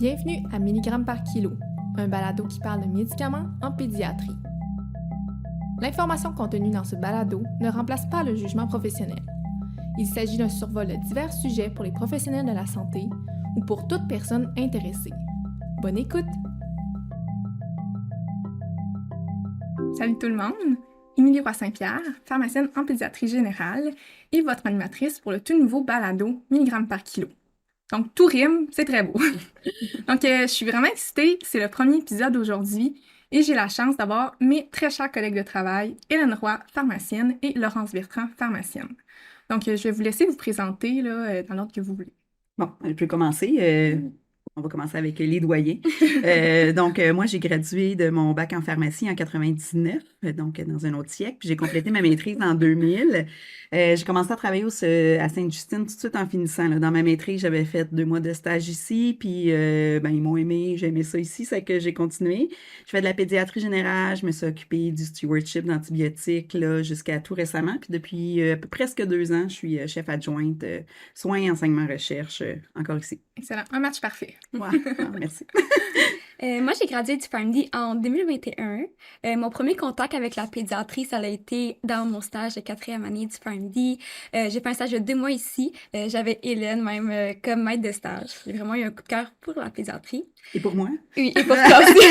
Bienvenue à Milligrammes par kilo, un balado qui parle de médicaments en pédiatrie. L'information contenue dans ce balado ne remplace pas le jugement professionnel. Il s'agit d'un survol de divers sujets pour les professionnels de la santé ou pour toute personne intéressée. Bonne écoute! Salut tout le monde! Émilie Roy-Saint-Pierre, pharmacienne en pédiatrie générale et votre animatrice pour le tout nouveau balado Milligrammes par kilo. Donc, tout rime, c'est très beau. Donc, je suis vraiment excitée. C'est le premier épisode aujourd'hui et j'ai la chance d'avoir mes très chers collègues de travail, Hélène Roy, pharmacienne, et Laurence Bertrand, pharmacienne. Donc, je vais vous laisser vous présenter là, dans l'ordre que vous voulez. Bon, je peux commencer. On va commencer avec les doyens. Moi, j'ai gradué de mon bac en pharmacie en 99, donc dans un autre siècle. Puis j'ai complété ma maîtrise en 2000. J'ai commencé à travailler à Sainte-Justine tout de suite en finissant, là. Dans ma maîtrise, j'avais fait 2 mois de stage ici, puis ils m'ont aimé, j'ai aimé ça ici, c'est que j'ai continué. Je fais de la pédiatrie générale, je me suis occupée du stewardship d'antibiotiques là, jusqu'à tout récemment. Puis depuis presque 2 ans, je suis chef adjointe soins et enseignement recherche encore ici. Excellent. Un match parfait. Ouais, merci. Moi, j'ai gradué du PharmD en 2021. Mon premier contact avec la pédiatrie, ça a été dans mon stage de 4e année du PharmD. J'ai fait un stage de 2 mois ici. J'avais Hélène même comme maître de stage. J'ai vraiment eu un coup de cœur pour la pédiatrie. Et pour moi? Oui, et pour toi aussi.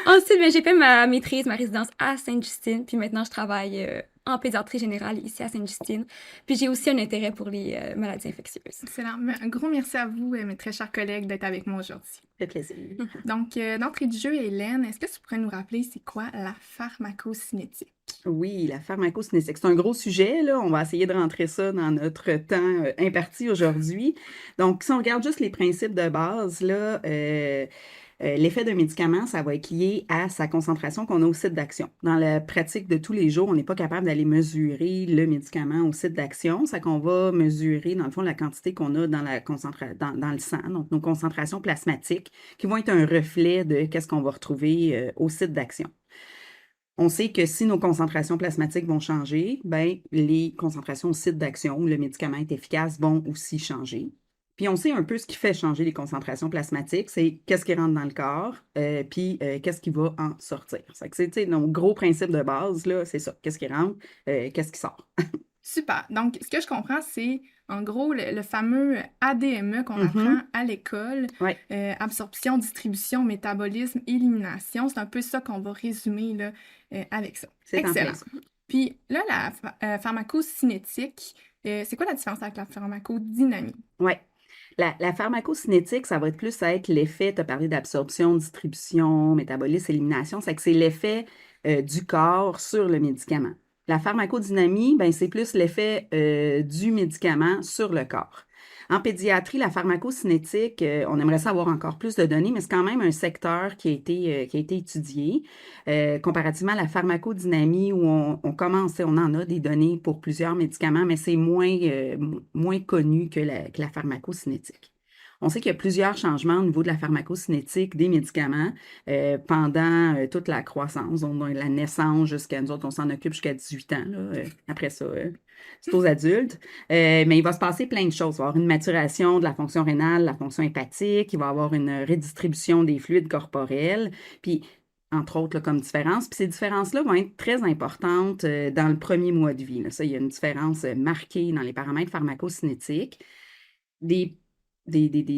Ensuite, j'ai fait ma maîtrise, ma résidence à Sainte-Justine. Puis maintenant, je travaille en pédiatrie générale ici à Sainte-Justine. Puis j'ai aussi un intérêt pour les maladies infectieuses. Excellent. Un gros merci à vous, mes très chers collègues, d'être avec moi aujourd'hui. Ça fait plaisir. Donc, d'entrée de jeu, Hélène, est-ce que tu pourrais nous rappeler c'est quoi la pharmacocinétique? Oui, la pharmacocinétique, c'est un gros sujet, là. On va essayer de rentrer ça dans notre temps imparti aujourd'hui. Donc, si on regarde juste les principes de base, là, l'effet d'un médicament, ça va être lié à sa concentration qu'on a au site d'action. Dans la pratique de tous les jours, on n'est pas capable d'aller mesurer le médicament au site d'action. C'est qu'on va mesurer, dans le fond, la quantité qu'on a dans le sang, donc nos concentrations plasmatiques, qui vont être un reflet de qu'est-ce qu'on va retrouver au site d'action. On sait que si nos concentrations plasmatiques vont changer, ben les concentrations au site d'action où le médicament est efficace vont aussi changer. Puis on sait un peu ce qui fait changer les concentrations plasmatiques, c'est qu'est-ce qui rentre dans le corps, puis qu'est-ce qui va en sortir. C'est nos gros principes de base, là, c'est ça. Qu'est-ce qui rentre, qu'est-ce qui sort. Super. Donc, ce que je comprends, c'est en gros le fameux ADME qu'on apprend à l'école. Ouais. Absorption, distribution, métabolisme, élimination. C'est un peu ça qu'on va résumer là, avec ça. C'est excellent. Ça. Puis là, la pharmacocinétique, c'est quoi la différence avec la pharmacodynamie? Oui. La pharmacocinétique, ça va être plus à être l'effet, tu as parlé d'absorption, distribution, métabolisme, élimination, c'est que c'est l'effet du corps sur le médicament. La pharmacodynamie, ben, c'est plus l'effet du médicament sur le corps. En pédiatrie, la pharmacocinétique, on aimerait savoir encore plus de données, mais c'est quand même un secteur qui a été étudié. Comparativement à la pharmacodynamie, où on en a des données pour plusieurs médicaments, mais c'est moins connu que la pharmacocinétique. On sait qu'il y a plusieurs changements au niveau de la pharmacocinétique des médicaments pendant toute la croissance, donc la naissance jusqu'à nous autres, on s'en occupe jusqu'à 18 ans. Là, après ça, c'est aux adultes. Mais il va se passer plein de choses. Il va y avoir une maturation de la fonction rénale, la fonction hépatique, il va y avoir une redistribution des fluides corporels, puis entre autres là, comme différence. Puis ces différences-là vont être très importantes dans le premier mois de vie. Là. Ça, il y a une différence marquée dans les paramètres pharmacocinétiques. Des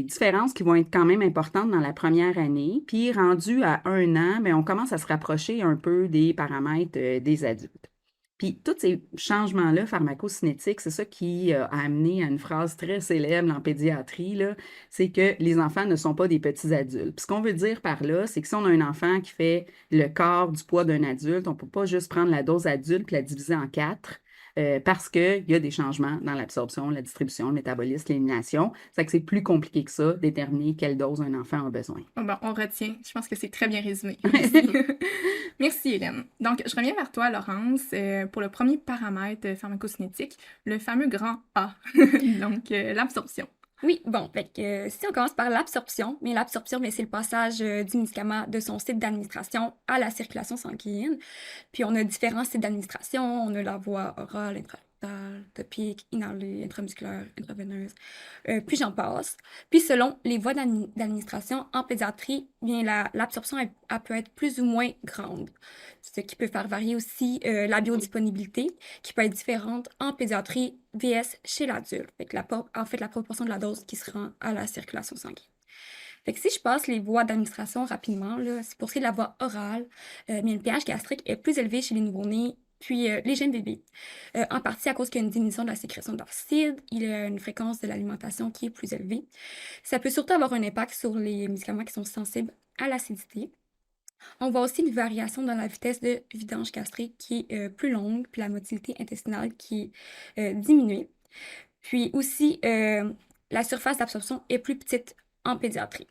différences qui vont être quand même importantes dans la première année. Puis, rendu à 1 an, bien, on commence à se rapprocher un peu des paramètres des adultes. Puis, tous ces changements-là pharmacocinétiques, c'est ça qui a amené à une phrase très célèbre en pédiatrie, là, c'est que les enfants ne sont pas des petits adultes. Puis, ce qu'on veut dire par là, c'est que si on a un enfant qui fait le quart du poids d'un adulte, on ne peut pas juste prendre la dose adulte et la diviser en 4. Parce qu'il y a des changements dans l'absorption, la distribution, le métabolisme, l'élimination. C'est que c'est plus compliqué que ça, déterminer quelle dose un enfant a besoin. Bon, on retient. Je pense que c'est très bien résumé. Merci. Merci, Hélène. Donc, je reviens vers toi, Laurence, pour le premier paramètre pharmacocinétique, le fameux grand A, donc l'absorption. Oui, bon, si on commence par l'absorption, c'est le passage du médicament de son site d'administration à la circulation sanguine. Puis on a différents sites d'administration, on a la voie orale, rectale, topique, inhalée, intramusculaire, intraveineuse, puis j'en passe. Puis selon les voies d'administration en pédiatrie, bien l'absorption elle peut être plus ou moins grande, ce qui peut faire varier aussi la biodisponibilité, qui peut être différente en pédiatrie vs chez l'adulte. Fait que en fait, la proportion de la dose qui se rend à la circulation sanguine. Fait que si je passe les voies d'administration rapidement, là, c'est pour ce qui est de la voie orale, mais le pH gastrique est plus élevé chez les nouveau-nés, puis les jeunes bébés. En partie à cause qu'il y a une diminution de la sécrétion d'acide, il y a une fréquence de l'alimentation qui est plus élevée. Ça peut surtout avoir un impact sur les médicaments qui sont sensibles à l'acidité. On voit aussi une variation dans la vitesse de vidange gastrique qui est plus longue, puis la motilité intestinale qui est diminuée. Puis aussi, la surface d'absorption est plus petite en pédiatrie.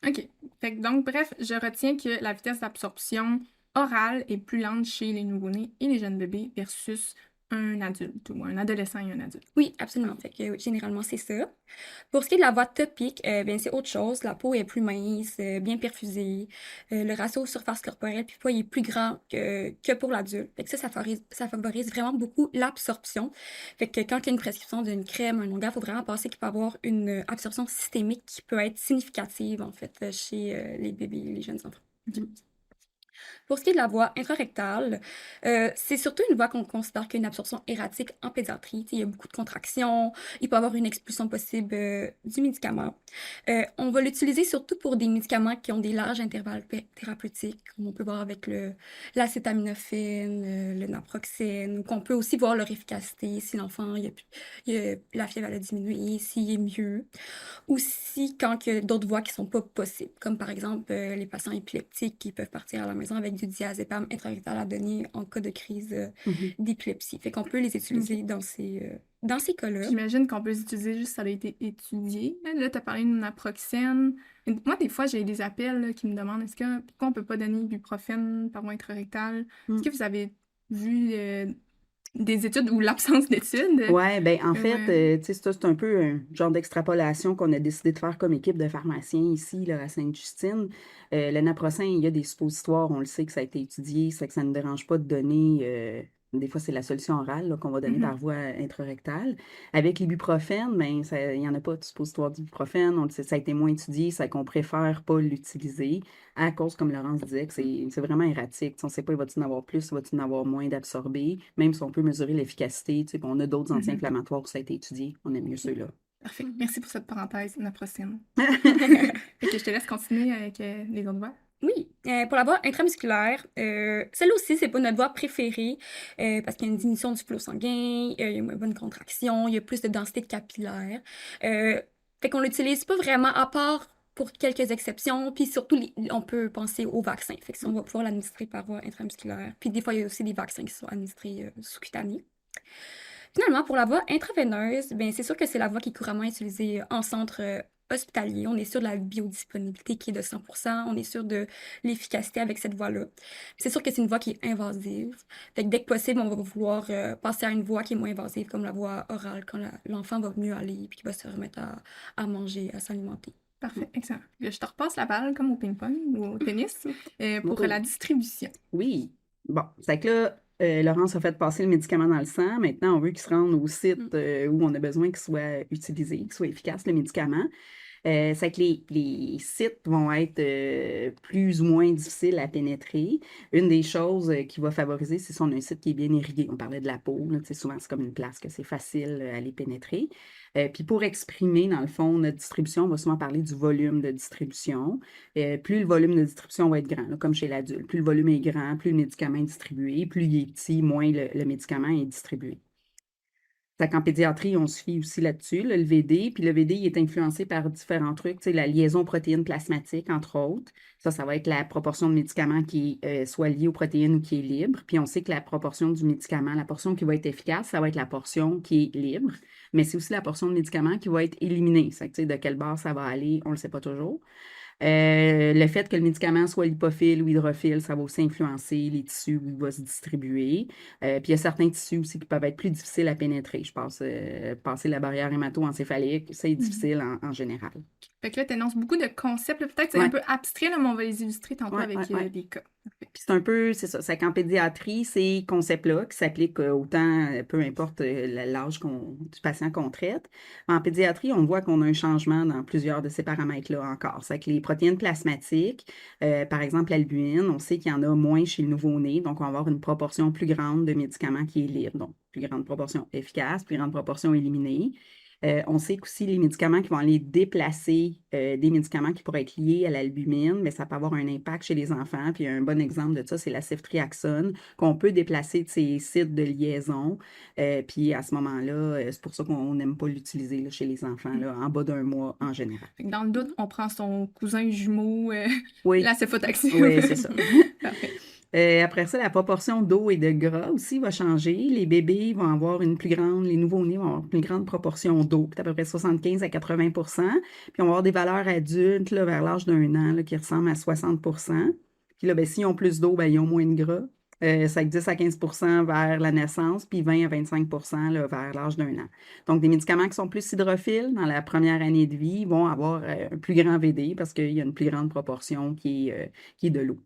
OK. Fait que donc, bref, je retiens que la vitesse d'absorption orale est plus lente chez les nouveau-nés et les jeunes bébés versus un adulte ou un adolescent et un adulte. Oui, absolument. Fait que généralement, c'est ça. Pour ce qui est de la voie topique, ben, c'est autre chose. La peau est plus mince, bien perfusée. Le ratio surface corporelle puis poids est plus grand que pour l'adulte. Fait que ça favorise vraiment beaucoup l'absorption. Fait que quand il y a une prescription d'une crème, un longueur, il faut vraiment penser qu'il peut y avoir une absorption systémique qui peut être significative, en fait, chez les bébés et les jeunes enfants. Pour ce qui est de la voie intrarectale, c'est surtout une voie qu'on considère qu'une absorption erratique en pédiatrie. Il y a beaucoup de contractions, il peut y avoir une expulsion possible du médicament. On va l'utiliser surtout pour des médicaments qui ont des larges intervalles thérapeutiques, comme on peut voir avec l'acétaminophène, le naproxène, ou qu'on peut aussi voir leur efficacité, si l'enfant, la fièvre elle a diminué, s'il est mieux. Aussi, quand il y a d'autres voies qui ne sont pas possibles, comme par exemple les patients épileptiques qui peuvent partir à la maison avec du diazépam intrarectal à donner en cas de crise d'épilepsie. Fait qu'on peut les utiliser dans ces cas-là. J'imagine qu'on peut les utiliser juste si ça a été étudié. Là, tu as parlé de naproxène. Moi, des fois, j'ai des appels là, qui me demandent pourquoi on peut pas donner ibuprofène par voie intrarectale? Est-ce que vous avez vu des études ou l'absence d'études? Oui, bien, en fait, tu sais, ça, c'est un peu un genre d'extrapolation qu'on a décidé de faire comme équipe de pharmaciens ici, là, à Sainte-Justine. Le naproxène, il y a des suppositoires, on le sait que ça a été étudié, ça fait que ça ne dérange pas de donner. Des fois, c'est la solution orale là, qu'on va donner par voie intrarectale. Avec l'ibuprofène, ben, il n'y en a pas de suppositoire d'ibuprofène. On le sait, ça a été moins étudié, c'est qu'on préfère pas l'utiliser à cause, comme Laurence disait, que c'est vraiment erratique. On ne sait pas, va-t-il en avoir plus, va-t-il en avoir moins d'absorbé. Même si on peut mesurer l'efficacité, tu sais, on a d'autres anti-inflammatoires où ça a été étudié, on aime mieux ceux-là. Parfait. Merci pour cette parenthèse, naproxène. Fait que je te laisse continuer avec les autres voies. Oui, pour la voie intramusculaire, celle-là aussi, c'est pas notre voie préférée parce qu'il y a une diminution du flot sanguin, il y a une bonne contraction, il y a plus de densité capillaire. Fait qu'on l'utilise pas vraiment à part pour quelques exceptions, puis surtout, on peut penser aux vaccins. Fait que ça, on va pouvoir l'administrer par voie intramusculaire. Puis des fois, il y a aussi des vaccins qui sont administrés sous-cutanés. Finalement, pour la voie intraveineuse, ben, c'est sûr que c'est la voie qui est couramment utilisée en centre hospitalier. On est sûr de la biodisponibilité qui est de 100%. On est sûr de l'efficacité avec cette voie-là. C'est sûr que c'est une voie qui est invasive. Fait que dès que possible, on va vouloir passer à une voie qui est moins invasive, comme la voie orale, quand l'enfant va mieux aller et qu'il va se remettre à manger, à s'alimenter. Parfait, excellent. Je te repasse la balle comme au ping-pong ou au tennis pour la distribution. Oui. Bon, c'est que là, Laurence a fait passer le médicament dans le sang. Maintenant, on veut qu'il se rende au site où on a besoin qu'il soit utilisé, qu'il soit efficace, le médicament. C'est que les sites vont être plus ou moins difficiles à pénétrer. Une des choses qui va favoriser, c'est si on a un site qui est bien irrigué. On parlait de la peau, là, souvent c'est comme une place que c'est facile à les pénétrer. Puis pour exprimer, dans le fond, notre distribution, on va souvent parler du volume de distribution. Plus le volume de distribution va être grand, là, comme chez l'adulte. Plus le volume est grand, plus le médicament est distribué. Plus il est petit, moins le médicament est distribué. En pédiatrie, on se fie aussi là-dessus, là, le VD. Puis le VD, il est influencé par différents trucs, la liaison protéine plasmatique, entre autres. Ça va être la proportion de médicament qui est soit liée aux protéines ou qui est libre. Puis on sait que la proportion du médicament, la portion qui va être efficace, ça va être la portion qui est libre. Mais c'est aussi la portion de médicament qui va être éliminée. Ça, de quelle barre ça va aller, on ne le sait pas toujours. Le fait que le médicament soit lipophile ou hydrophile, ça va aussi influencer les tissus où il va se distribuer. Puis il y a certains tissus aussi qui peuvent être plus difficiles à pénétrer. Je pense passer la barrière hémato-encéphalique, c'est difficile en général. Fait que là, tu énonces beaucoup de concepts. Peut-être que c'est un peu abstrait, là, mais on va les illustrer tantôt avec des cas. Puis c'est un peu, c'est ça, c'est qu'en pédiatrie, ces concepts-là qui s'appliquent autant, peu importe l'âge du patient qu'on traite. En pédiatrie, on voit qu'on a un changement dans plusieurs de ces paramètres-là encore. C'est que les protéines plasmatiques, par exemple l'albumine, on sait qu'il y en a moins chez le nouveau-né, donc on va avoir une proportion plus grande de médicaments qui est libre. Donc, plus grande proportion efficace, plus grande proportion éliminée. On sait qu'aussi les médicaments qui vont aller déplacer des médicaments qui pourraient être liés à l'albumine, mais ça peut avoir un impact chez les enfants. Puis un bon exemple de ça, c'est la ceftriaxone, qu'on peut déplacer de ces sites de liaison. Puis à ce moment-là, c'est pour ça qu'on n'aime pas l'utiliser là, chez les enfants, là, en bas d'un mois en général. Fait que dans le doute, on prend son cousin jumeau, Oui, la céfotaxime. oui, c'est ça. Parfait. Après ça, la proportion d'eau et de gras aussi va changer. Les bébés vont avoir les nouveau-nés vont avoir une plus grande proportion d'eau, à peu près 75 à 80 Puis on va avoir des valeurs adultes là, vers l'âge d'un an là, qui ressemblent à 60 Puis là, ben, s'ils ont plus d'eau, ben, ils ont moins de gras. C'est 10 à 15 vers la naissance, puis 20 à 25 là, vers l'âge d'un an. Donc, des médicaments qui sont plus hydrophiles dans la première année de vie vont avoir un plus grand VD parce qu'il y a une plus grande proportion qui est de l'eau.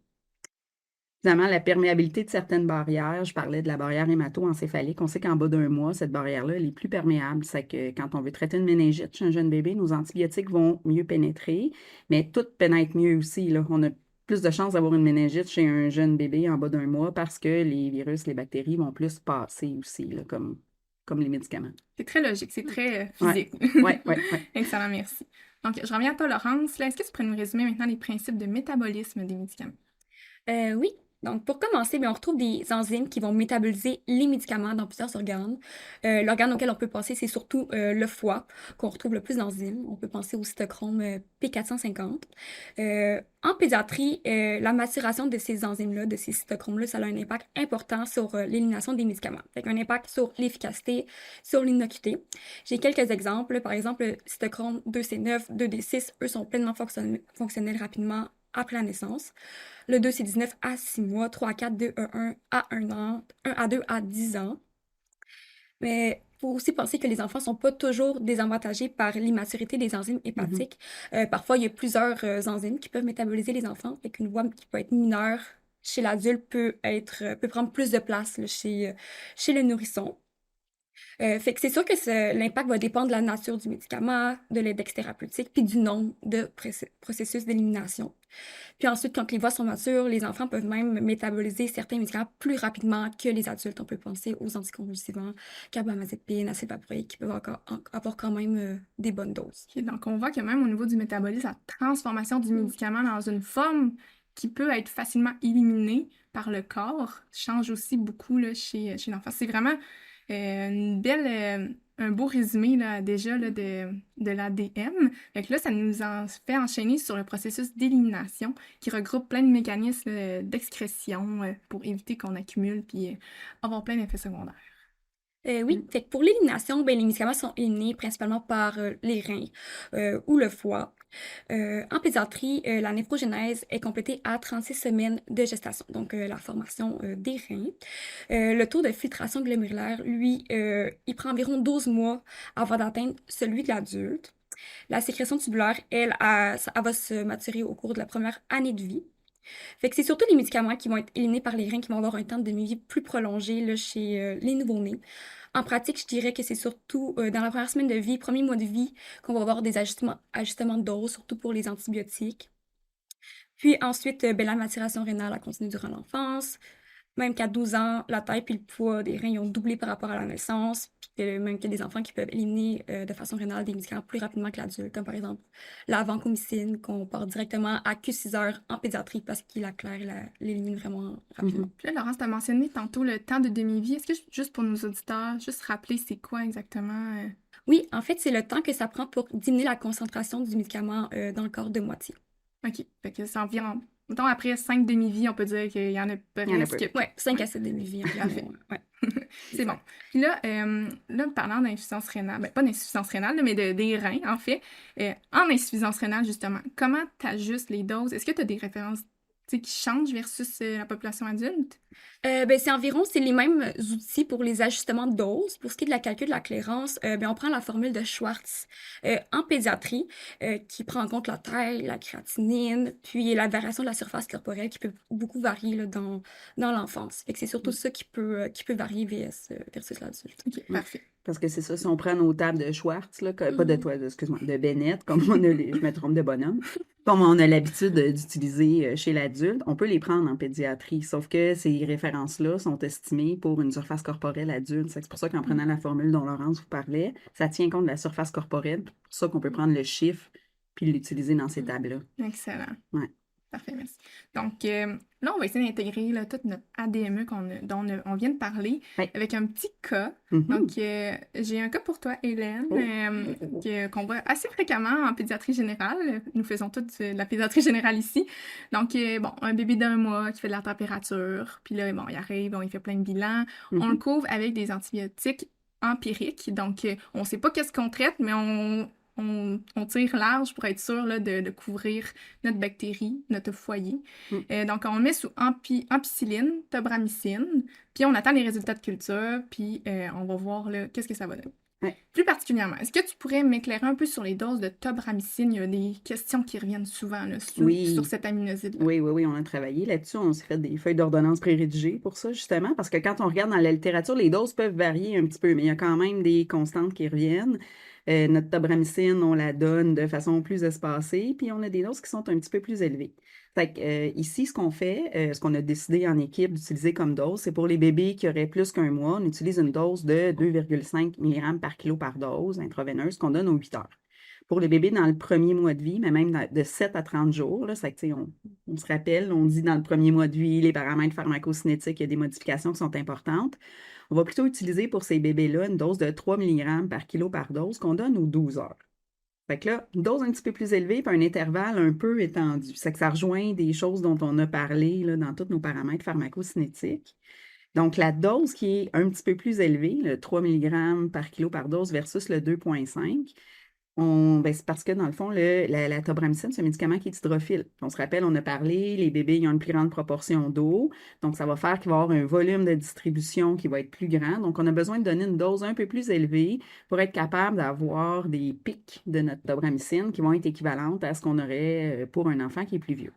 Finalement, la perméabilité de certaines barrières, je parlais de la barrière hémato-encéphalique. On sait qu'en bas d'un mois, cette barrière-là, elle est plus perméable. C'est que quand on veut traiter une méningite chez un jeune bébé, nos antibiotiques vont mieux pénétrer, mais tout pénètre mieux aussi, là. On a plus de chances d'avoir une méningite chez un jeune bébé en bas d'un mois parce que les virus, les bactéries vont plus passer aussi, là, comme les médicaments. C'est très logique, c'est très Ouais, physique. ouais. Excellent, merci. Donc, je reviens à toi, Laurence. Là, est-ce que tu pourrais nous résumer maintenant les principes de métabolisme des médicaments? Oui. Donc, pour commencer, bien, on retrouve des enzymes qui vont métaboliser les médicaments dans plusieurs organes. L'organe auquel on peut penser, c'est surtout le foie, qu'on retrouve le plus d'enzymes. On peut penser au cytochrome P450. En pédiatrie, la maturation de ces enzymes-là, de ces cytochromes-là, ça a un impact important sur l'élimination des médicaments. Fait un impact sur l'efficacité, sur l'innocuité. J'ai quelques exemples. Par exemple, le cytochrome 2C9, 2D6, eux sont pleinement fonctionnels rapidement après la naissance. Le 2C19 à 6 mois, 3 à 4, 2 à 1 à 1 an, 1 à 2 à 10 ans. Mais il faut aussi penser que les enfants ne sont pas toujours désavantagés par l'immaturité des enzymes hépatiques. Parfois, il y a plusieurs enzymes qui peuvent métaboliser les enfants. Fait qu'une voie qui peut être mineure chez l'adulte peut prendre plus de place là, chez le nourrisson. Fait que c'est sûr que l'impact va dépendre de la nature du médicament, de l'index thérapeutique, puis du nombre de processus d'élimination. Puis ensuite, quand les voies sont matures, les enfants peuvent même métaboliser certains médicaments plus rapidement que les adultes. On peut penser aux anticonvulsivants, carbamazépine, acide valproïque, qui peuvent avoir quand même des bonnes doses. Ok, donc, on voit que même au niveau du métabolisme, la transformation du médicament dans une forme qui peut être facilement éliminée par le corps change aussi beaucoup là, chez l'enfant. C'est vraiment un beau résumé là, déjà là, de l'ADN. Fait que là, ça nous en fait enchaîner sur le processus d'élimination qui regroupe plein de mécanismes d'excrétion pour éviter qu'on accumule puis avoir plein d'effets secondaires. Oui, fait que pour l'élimination, ben, les médicaments sont éliminés principalement par les reins ou le foie. En pédiatrie, la néphrogénèse est complétée à 36 semaines de gestation, donc la formation des reins. Le taux de filtration glomérulaire, lui, il prend environ 12 mois avant d'atteindre celui de l'adulte. La sécrétion tubulaire, elle va se maturer au cours de la première année de vie. Fait que c'est surtout les médicaments qui vont être éliminés par les reins qui vont avoir un temps de demi-vie plus prolongé là, chez les nouveau-nés. En pratique, je dirais que c'est surtout dans la première semaine de vie, premier mois de vie, qu'on va avoir des ajustements de dose, surtout pour les antibiotiques. Puis ensuite, ben, la maturation rénale a continué durant l'enfance. Même qu'à 12 ans, la taille puis le poids des reins ils ont doublé par rapport à la naissance. Puis même qu'il y a des enfants qui peuvent éliminer de façon rénale des médicaments plus rapidement que l'adulte, comme par exemple la vancomycine, qu'on part directement à Q6 heures en pédiatrie parce qu'il l'élimine vraiment rapidement. Puis là, Laurence, tu as mentionné tantôt le temps de demi-vie. Est-ce que, juste pour nos auditeurs, juste rappeler c'est quoi exactement? Oui, en fait, c'est le temps que ça prend pour diminuer la concentration du médicament dans le corps de moitié. OK. Fait que c'est environ... Mettons, après 5 demi-vies, on peut dire qu'il y en a presque. Oui, 5 à 7 demi-vies environ. Ouais. C'est bon. Puis là, parlant d'insuffisance rénale, ben, pas d'insuffisance rénale, mais des reins, en fait. En insuffisance rénale, justement, comment tu ajustes les doses? Est-ce que tu as des références tu sais, qui changent versus la population adulte? C'est les mêmes outils pour les ajustements de doses. Pour ce qui est de la calcul de la clairance, on prend la formule de Schwartz en pédiatrie qui prend en compte la taille, la créatinine, puis la variation de la surface corporelle qui peut beaucoup varier là, dans l'enfance. Fait que c'est surtout ça qui peut varier versus l'adulte. OK, parfait. Parce que c'est ça, si on prend nos tables de Schwartz, là, pas de Mhm. toi, excuse-moi, de Bennett, comme on a je me trompe de bonhomme, comme on a l'habitude d'utiliser chez l'adulte, on peut les prendre en pédiatrie, sauf que ces références-là sont estimées pour une surface corporelle adulte. C'est pour ça qu'en prenant la formule dont Laurence vous parlait, ça tient compte de la surface corporelle, c'est pour ça qu'on peut prendre le chiffre puis l'utiliser dans ces tables-là. Excellent. Ouais. Parfait, merci. Donc, là, on va essayer d'intégrer là, toute notre ADME dont on vient de parler Ouais. avec un petit cas. Mhm. Donc, j'ai un cas pour toi, Hélène, qu'on voit assez fréquemment en pédiatrie générale. Nous faisons toute la pédiatrie générale ici. Donc, un bébé d'1 mois qui fait de la température. Puis là, il arrive, il fait plein de bilans. On le couvre avec des antibiotiques empiriques. Donc, on ne sait pas qu'est-ce qu'on traite, mais on tire large pour être sûr là, de couvrir notre bactérie, notre foyer. Donc, on le met sous ampicilline, tobramycine, puis on attend les résultats de culture, puis on va voir là, qu'est-ce que ça va donner. Ouais. Plus particulièrement, est-ce que tu pourrais m'éclairer un peu sur les doses de tobramycine? Il y a des questions qui reviennent souvent là, sur cet aminoside-là. Oui, on a travaillé là-dessus. On s'est fait des feuilles d'ordonnance pré-rédigées pour ça, justement, parce que quand on regarde dans la littérature, les doses peuvent varier un petit peu, mais il y a quand même des constantes qui reviennent. Notre tobramycine, on la donne de façon plus espacée, puis on a des doses qui sont un petit peu plus élevées. Fait que, ici, ce qu'on fait, ce qu'on a décidé en équipe d'utiliser comme dose, c'est pour les bébés qui auraient plus qu'1 mois, on utilise une dose de 2,5 mg par kilo par dose intraveineuse qu'on donne aux 8 heures. Pour les bébés dans le premier mois de vie, mais même de 7 à 30 jours, là, c'est que, on se rappelle, on dit dans le premier mois de vie, les paramètres pharmacocinétiques, il y a des modifications qui sont importantes. On va plutôt utiliser pour ces bébés-là une dose de 3 mg par kilo par dose qu'on donne aux 12 heures. Fait que là, une dose un petit peu plus élevée, puis un intervalle un peu étendu. C'est que ça rejoint des choses dont on a parlé là, dans tous nos paramètres pharmacocinétiques. Donc, la dose qui est un petit peu plus élevée, le 3 mg par kilo par dose versus le 2,5, c'est parce que, dans le fond, la tobramycine, c'est un médicament qui est hydrophile. On se rappelle, on a parlé, les bébés, ils ont une plus grande proportion d'eau. Donc, ça va faire qu'il va y avoir un volume de distribution qui va être plus grand. Donc, on a besoin de donner une dose un peu plus élevée pour être capable d'avoir des pics de notre tobramycine qui vont être équivalentes à ce qu'on aurait pour un enfant qui est plus vieux.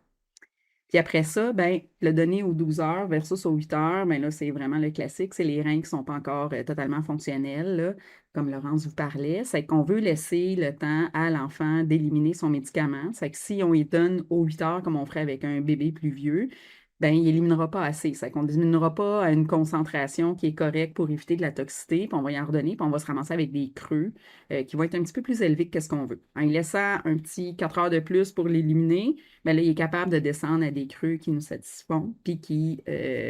Puis après ça, le donner aux 12 heures versus aux 8 heures, là, c'est vraiment le classique. C'est les reins qui ne sont pas encore totalement fonctionnels, là, comme Laurence vous parlait. C'est qu'on veut laisser le temps à l'enfant d'éliminer son médicament. C'est que si on y donne aux 8 heures, comme on ferait avec un bébé plus vieux, il n'éliminera pas assez. C'est qu'on ne diminuera pas à une concentration qui est correcte pour éviter de la toxicité, puis on va y en redonner, puis on va se ramasser avec des creux qui vont être un petit peu plus élevés que ce qu'on veut. En laissant un petit 4 heures de plus pour l'éliminer, là, il est capable de descendre à des creux qui nous satisfont, puis qui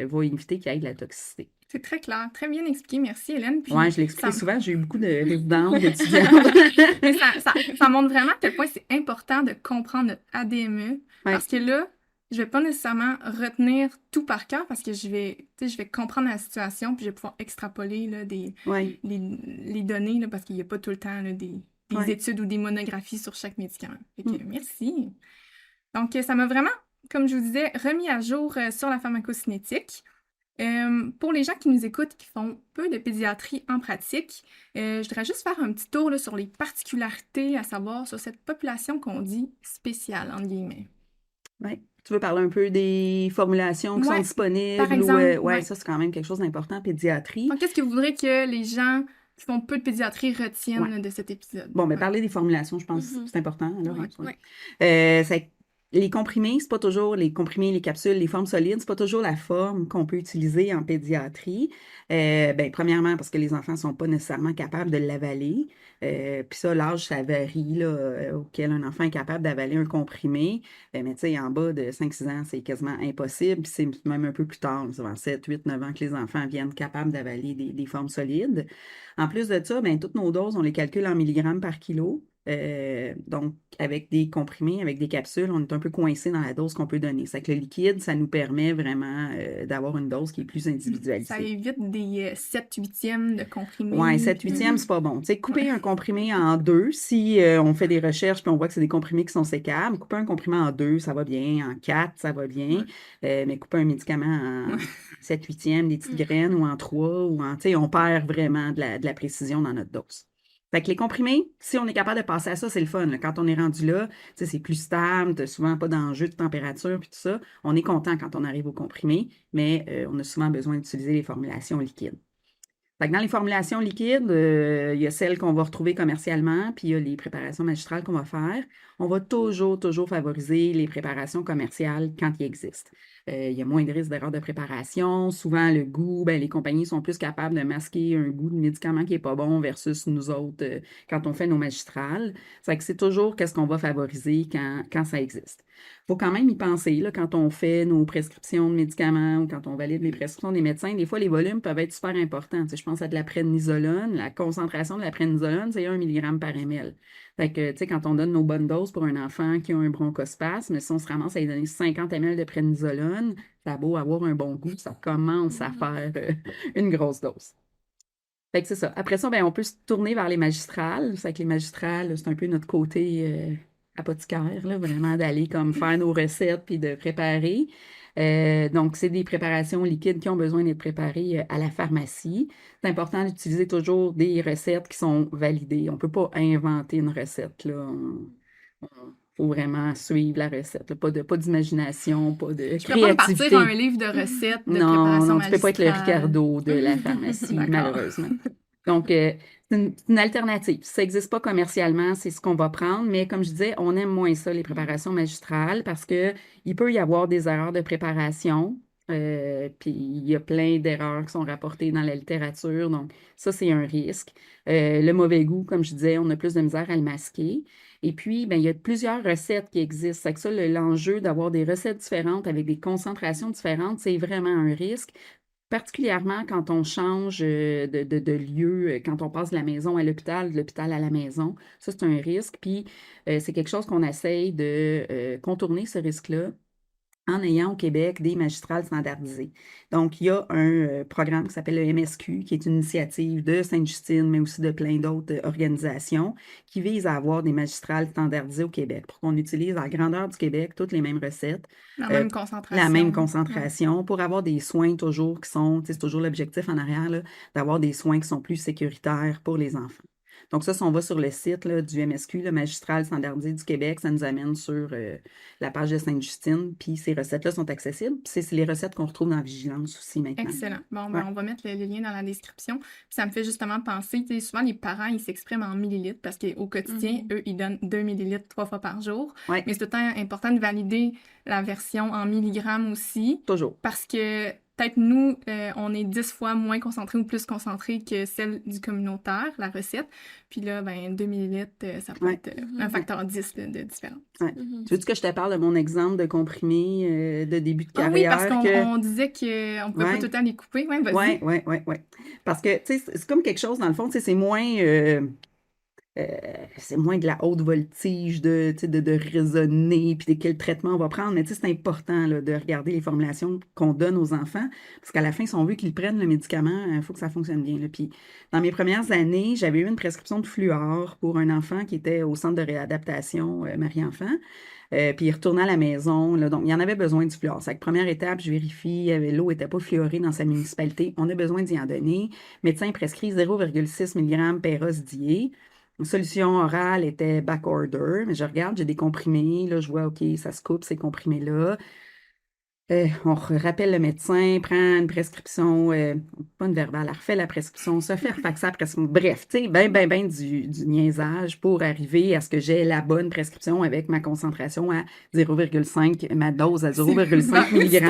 vont éviter qu'il y ait de la toxicité. C'est très clair, très bien expliqué. Merci, Hélène. Puis je l'explique souvent. J'ai eu beaucoup de résidents, d'étudiants. Mais ça montre vraiment à quel point c'est important de comprendre notre ADME. Parce que là, je vais pas nécessairement retenir tout par cœur parce que je vais comprendre la situation puis je vais pouvoir extrapoler là, les données là, parce qu'il n'y a pas tout le temps là, des études ou des monographies sur chaque médicament. Fait que, merci. Donc, ça m'a vraiment, comme je vous disais, remis à jour sur la pharmacocinétique. Pour les gens qui nous écoutent, qui font peu de pédiatrie en pratique, je voudrais juste faire un petit tour là, sur les particularités à savoir sur cette population qu'on dit spéciale, entre guillemets. Oui. Tu veux parler un peu des formulations qui sont disponibles? Par exemple. Ça, c'est quand même quelque chose d'important en pédiatrie. Donc, qu'est-ce que vous voudrez que les gens qui font peu de pédiatrie retiennent de cet épisode? Parler des formulations, je pense que c'est important. Oui. Les comprimés, c'est pas toujours les comprimés, les capsules, les formes solides, c'est pas toujours la forme qu'on peut utiliser en pédiatrie. Premièrement, parce que les enfants sont pas nécessairement capables de l'avaler. Puis ça, l'âge, ça varie là, auquel un enfant est capable d'avaler un comprimé. Mais tu sais, en bas de 5-6 ans, c'est quasiment impossible. Puis c'est même un peu plus tard, c'est vers 7, 8, 9 ans que les enfants viennent capables d'avaler des formes solides. En plus de ça, toutes nos doses, on les calcule en milligrammes par kilo. Donc, avec des comprimés, avec des capsules, on est un peu coincé dans la dose qu'on peut donner. C'est que le liquide, ça nous permet vraiment d'avoir une dose qui est plus Ça individualisée. évite des 7/8 de comprimés. Ouais, 7/8, c'est pas bon. Tu sais, couper un comprimé en deux, si on fait des recherches puis on voit que c'est des comprimés qui sont sécables, couper un comprimé en deux, ça va bien. En 4, ça va bien. Mais couper un médicament en 7/8, des petites graines, ou en 3, ou en, tu sais, on perd vraiment de la précision dans notre dose. Fait que les comprimés, si on est capable de passer à ça, c'est le fun, là. Quand on est rendu là, tu sais, c'est plus stable, t'as souvent pas d'enjeu de température puis tout ça. On est content quand on arrive aux comprimés, mais on a souvent besoin d'utiliser les formulations liquides. Fait que dans les formulations liquides, il y a celles qu'on va retrouver commercialement, puis il y a les préparations magistrales qu'on va faire. On va toujours favoriser les préparations commerciales quand il existe. Il y a moins de risques d'erreur de préparation. Souvent, le goût, les compagnies sont plus capables de masquer un goût de médicament qui n'est pas bon versus nous autres quand on fait nos magistrales. C'est que c'est toujours qu'est-ce qu'on va favoriser quand ça existe. Il faut quand même y penser, là, quand on fait nos prescriptions de médicaments ou quand on valide les prescriptions des médecins, des fois, les volumes peuvent être super importants. Tu sais, je pense à de la prédnisolone. La concentration de la prédnisolone, c'est 1 mg par ml. Fait que, tu sais, quand on donne nos bonnes doses pour un enfant qui a un bronchospasme, si on se ramasse à lui donner 50 ml de prédnisolone, ça a beau avoir un bon goût, ça commence à faire une grosse dose. Fait que c'est ça. Après ça, on peut se tourner vers les magistrales. Fait que les magistrales, c'est un peu notre côté apothicaire, là, vraiment d'aller comme faire nos recettes puis de préparer. Donc, c'est des préparations liquides qui ont besoin d'être préparées à la pharmacie. C'est important d'utiliser toujours des recettes qui sont validées. On ne peut pas inventer une recette, là. Faut vraiment suivre la recette, là. Pas d'imagination, pas de Je pourrais pas me créativité. partir un livre de recettes de Non, préparation tu peux pas être le magistrale. Ricardo de la pharmacie, D'accord. malheureusement. Donc, c'est une alternative. Si ça n'existe pas commercialement, c'est ce qu'on va prendre. Mais comme je disais, on aime moins ça, les préparations magistrales, parce que il peut y avoir des erreurs de préparation. Puis il y a plein d'erreurs qui sont rapportées dans la littérature. Donc, ça, c'est un risque. Le mauvais goût, comme je disais, on a plus de misère à le masquer. Et puis, il y a plusieurs recettes qui existent. C'est que ça, l'enjeu d'avoir des recettes différentes avec des concentrations différentes, c'est vraiment un risque. Particulièrement quand on change de lieu, quand on passe de la maison à l'hôpital, de l'hôpital à la maison. Ça, c'est un risque. Puis, c'est quelque chose qu'on essaye de contourner, ce risque-là, en ayant au Québec des magistrales standardisées. Donc, il y a un programme qui s'appelle le MSQ, qui est une initiative de Sainte-Justine, mais aussi de plein d'autres organisations, qui vise à avoir des magistrales standardisées au Québec, pour qu'on utilise à la grandeur du Québec toutes les mêmes recettes, La même concentration, pour avoir des soins toujours qui sont, tu sais, c'est toujours l'objectif en arrière, là, d'avoir des soins qui sont plus sécuritaires pour les enfants. Donc ça, si on va sur le site là, du MSQ, le Magistral standardisé du Québec, ça nous amène sur la page de Sainte-Justine, puis ces recettes-là sont accessibles. Puis c'est les recettes qu'on retrouve dans Vigilance aussi maintenant. Excellent. Bon, Ouais. on va mettre le lien dans la description. Puis ça me fait justement penser, tu sais, souvent les parents, ils s'expriment en millilitres parce qu'au quotidien, eux, ils donnent 2 millilitres 3 fois par jour. Ouais. Mais c'est tout le temps important de valider la version en milligrammes aussi. Toujours. Parce que peut-être nous, on est 10 fois moins concentré ou plus concentré que celle du communautaire, la recette. Puis là, 2 millilitres, ça peut être un facteur 10 de différence. Ouais. Tu veux que je te parle de mon exemple de comprimé de début de carrière? Oui, parce qu'on disait qu'on ne pouvait pas tout le temps les couper. Oui, vas-y. Oui. Parce que, tu sais, c'est comme quelque chose, dans le fond, tu sais, c'est moins de la haute voltige de raisonner, puis quel traitement on va prendre. Mais tu sais, c'est important là, de regarder les formulations qu'on donne aux enfants, parce qu'à la fin, si on veut qu'ils prennent le médicament, il faut que ça fonctionne bien, là. Puis, dans mes premières années, j'avais eu une prescription de fluor pour un enfant qui était au centre de réadaptation Marie-Enfant. Puis il retournait à la maison, là, donc il en avait besoin du fluor. C'est la première étape, je vérifie, l'eau n'était pas fluorée dans sa municipalité. On a besoin d'y en donner. Le médecin prescrit 0,6 mg per-os-dié. Une solution orale était backorder, mais je regarde, j'ai des comprimés, là, je vois, OK, ça se coupe, ces comprimés-là. On rappelle le médecin, prend une prescription, pas une verbale, elle refait la prescription, se fait refaxer la prescription. Bref, tu sais, ben du niaisage pour arriver à ce que j'ai la bonne prescription avec ma concentration à 0,5, ma dose à 0,5 mg.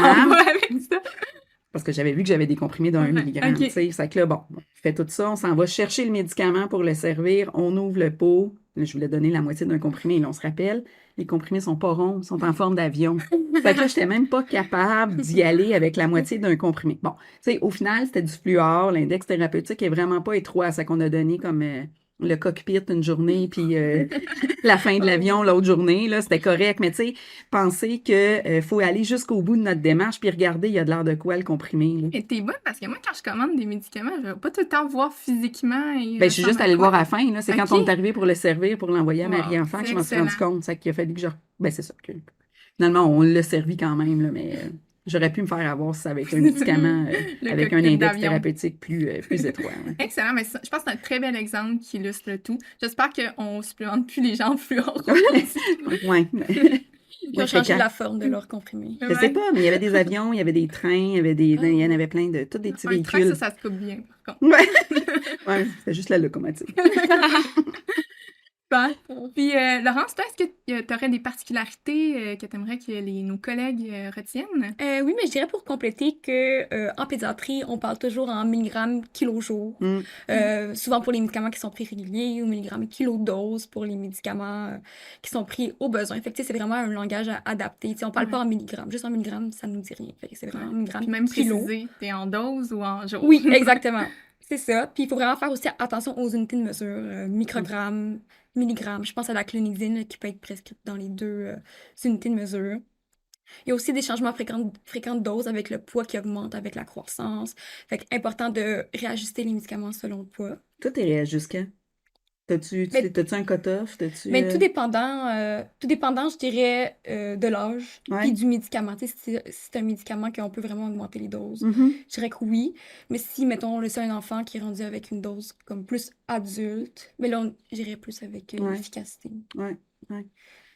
Parce que j'avais vu que j'avais des comprimés de 1 mg. Tu sais, c'est que là, bon, on fait tout ça, on s'en va chercher le médicament pour le servir, on ouvre le pot. Là, je voulais donner la moitié d'un comprimé, là, on se rappelle, les comprimés sont pas ronds, sont en forme d'avion. Fait que là, j'étais même pas capable d'y aller avec la moitié d'un comprimé. Bon, tu sais, au final, c'était du fluor, l'index thérapeutique est vraiment pas étroit à ce qu'on a donné comme le cockpit une journée, puis la fin de l'avion l'autre journée, là, c'était correct. Mais tu sais, penser que faut aller jusqu'au bout de notre démarche, puis regarder, il y a de l'air de quoi le comprimé, là. Et t'es bonne parce que moi, quand je commande des médicaments, je vais pas tout le temps voir physiquement et Ben, je suis juste allée le voir à la fin, là. C'est quand on Ok. est arrivé pour le servir, pour l'envoyer à Wow, Marie-Enfant, que c'est je m'en suis rendu excellent. compte. C'est qu'il a fallu que je... Ben, c'est ça. Finalement, on l'a servi quand même, là, mais j'aurais pu me faire avoir si ça avait été un médicament Le avec un cockpit index d'avion. thérapeutique plus étroit. Ouais. Excellent, mais je pense que c'est un très bel exemple qui illustre le tout. J'espère qu'on ne supplémente plus les gens en fluor. Ouais. Ils ont changé la forme de leur comprimé. Je sais pas, mais il y avait des avions, il y avait des trains, il y en avait plein de tous des petits Un train, véhicules. ça se coupe bien, par contre. Ouais, ouais, c'est juste la locomotive. Super. Puis, Laurence, toi, est-ce que tu aurais des particularités que tu aimerais que nos collègues retiennent? Oui, mais je dirais pour compléter que en pédiatrie, on parle toujours en milligrammes kilojour. Souvent pour les médicaments qui sont pris réguliers ou milligrammes kilodose pour les médicaments qui sont pris au besoin. Fait que tu sais, c'est vraiment un langage adapté. Tu sais, on parle pas en milligrammes. Juste en milligrammes, ça nous dit rien. Fait que c'est vraiment en milligrammes Puis même kilo. préciser, t'es en dose ou en jour. Oui, exactement. C'est ça. Puis il faut vraiment faire aussi attention aux unités de mesure, microgrammes, milligrammes. Je pense à la clonidine qui peut être prescrite dans les deux unités de mesure. Il y a aussi des changements fréquents de dose avec le poids qui augmente avec la croissance. Fait que important de réajuster les médicaments selon le poids. Toi, t'es réajustes quand? T'as-tu un cutoff? Mais tout dépendant, je dirais, de l'âge Ouais. et du médicament. Tu sais, si c'est un médicament qu'on peut vraiment augmenter les doses, Mhm. je dirais que oui. Mais si, mettons, c'est un enfant qui est rendu avec une dose comme plus adulte, mais là, j'irais plus avec l'efficacité. Ouais.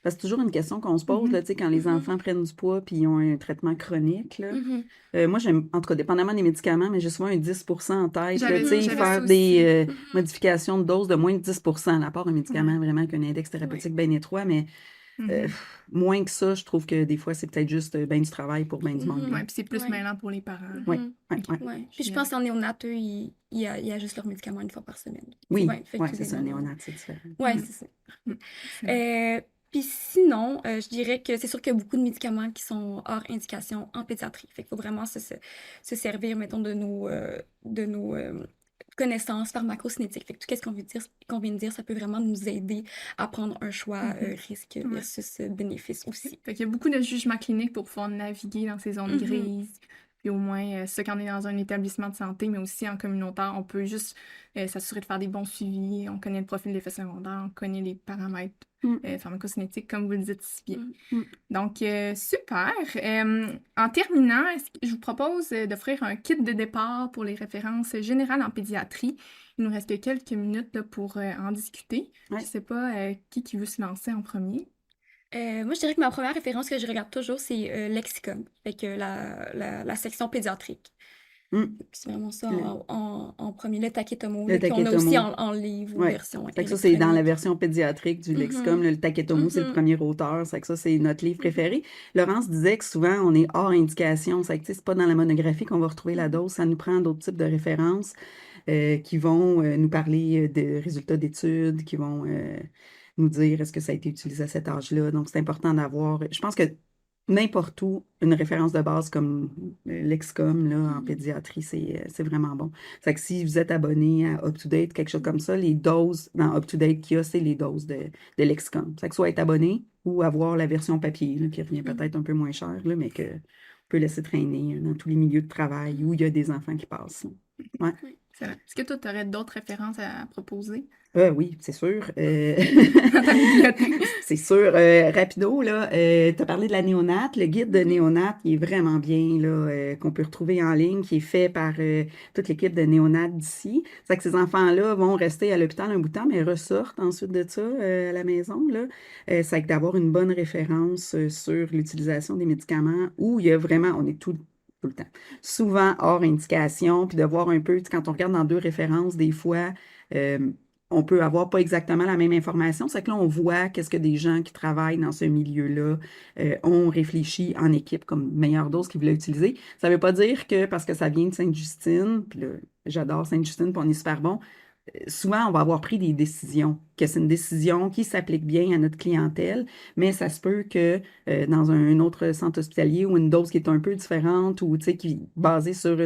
Parce que c'est toujours une question qu'on se pose, là, tu sais, quand les enfants prennent du poids puis ils ont un traitement chronique, là. Moi, j'aime, en tout cas, dépendamment des médicaments, mais j'ai souvent un 10% en tête, là, tu sais, faire des modifications de dose de moins de 10%, à part un médicament vraiment qui a un index thérapeutique bien étroit, mais moins que ça, je trouve que des fois, c'est peut-être juste bien du travail pour bien du monde. Oui, puis c'est plus mêlant pour les parents. Oui. Puis je pense qu'en néonat, eux, ils ajustent leurs médicaments une fois par semaine. Oui, c'est ça, néonat, c'est différent. Oui, c'est ça. Puis sinon, je dirais que c'est sûr qu'il y a beaucoup de médicaments qui sont hors indication en pédiatrie. Fait qu'il faut vraiment se servir, mettons, de nos connaissances pharmacocinétiques. Fait que tout ce qu'on vient de dire, ça peut vraiment nous aider à prendre un choix risque versus bénéfice aussi. Fait qu'il y a beaucoup de jugements cliniques pour pouvoir naviguer dans ces zones grises. Puis au moins, ça quand on est dans un établissement de santé, mais aussi en communautaire, on peut juste s'assurer de faire des bons suivis. On connaît le profil d'effets secondaires, on connaît les paramètres pharmacocinétiques, comme vous le dites si bien. Donc, super. En terminant, je vous propose d'offrir un kit de départ pour les références générales en pédiatrie. Il nous reste quelques minutes là, pour en discuter. Je ne sais pas qui veut se lancer en premier. Moi, je dirais que ma première référence que je regarde toujours, c'est Lexicon, fait que la section pédiatrique. C'est vraiment ça en premier, le Taketomo, qu'on a aussi en livre ou version fait que ça, c'est dans la version pédiatrique du Lexicon. Le Taketomo, c'est le premier auteur. C'est que ça, c'est notre livre préféré. Laurence disait que souvent, on est hors indication. C'est pas dans la monographie qu'on va retrouver la dose. Ça nous prend d'autres types de références qui vont nous parler de résultats d'études, qui vont nous dire est-ce que ça a été utilisé à cet âge-là. Donc, c'est important d'avoir... Je pense que n'importe où, une référence de base comme Lexicom là, en pédiatrie, c'est vraiment bon. C'est que si vous êtes abonné à UpToDate, quelque chose comme ça, les doses dans UpToDate qu'il y a, c'est les doses de Lexicom. C'est que soit être abonné ou avoir la version papier, là, qui revient peut-être un peu moins cher, là, mais qu'on peut laisser traîner dans tous les milieux de travail où il y a des enfants qui passent. Ouais. Est-ce que toi, tu aurais d'autres références à proposer? Oui, c'est sûr. C'est sûr. Rapido, là, tu as parlé de la néonate. Le guide de néonate, il est vraiment bien, là, qu'on peut retrouver en ligne, qui est fait par toute l'équipe de néonate d'ici. C'est que ces enfants-là vont rester à l'hôpital un bout de temps, mais ressortent ensuite de ça à la maison, là. C'est que d'avoir une bonne référence sur l'utilisation des médicaments où il y a vraiment, on est tout le temps, souvent hors indication, puis de voir un peu, quand on regarde dans deux références, des fois, on peut avoir pas exactement la même information. C'est que là, on voit qu'est-ce que des gens qui travaillent dans ce milieu-là ont réfléchi en équipe comme meilleure dose qu'ils voulaient utiliser. Ça veut pas dire que parce que ça vient de Sainte-Justine, puis là, j'adore Sainte-Justine, puis on est super bon, souvent, on va avoir pris des décisions, que c'est une décision qui s'applique bien à notre clientèle, mais ça se peut que dans un autre centre hospitalier ou une dose qui est un peu différente ou qui est basée sur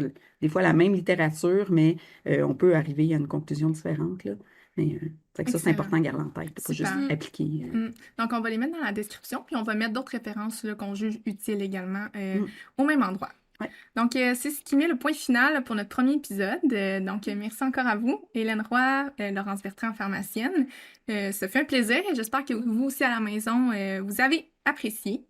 des fois la même littérature, mais on peut arriver à une conclusion différente, là. Mais fait que ça, c'est Excellent. important à garder en tête, pas juste Super. appliquer. Donc, on va les mettre dans la description, puis on va mettre d'autres références là, qu'on juge utiles également Mm. au même endroit. Ouais. Donc, c'est ce qui met le point final pour notre premier épisode. Donc, merci encore à vous, Hélène Roy, Laurence Bertrand, pharmacienne. Ça fait un plaisir et j'espère que vous aussi à la maison, vous avez apprécié.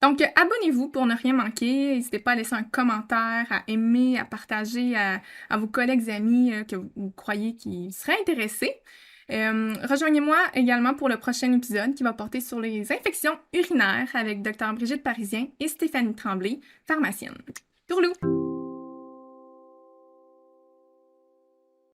Donc, abonnez-vous pour ne rien manquer. N'hésitez pas à laisser un commentaire, à aimer, à partager à vos collègues amis que vous croyez qui seraient intéressés. Rejoignez-moi également pour le prochain épisode qui va porter sur les infections urinaires avec Dr. Brigitte Parisien et Stéphanie Tremblay, pharmacienne. Tourlou!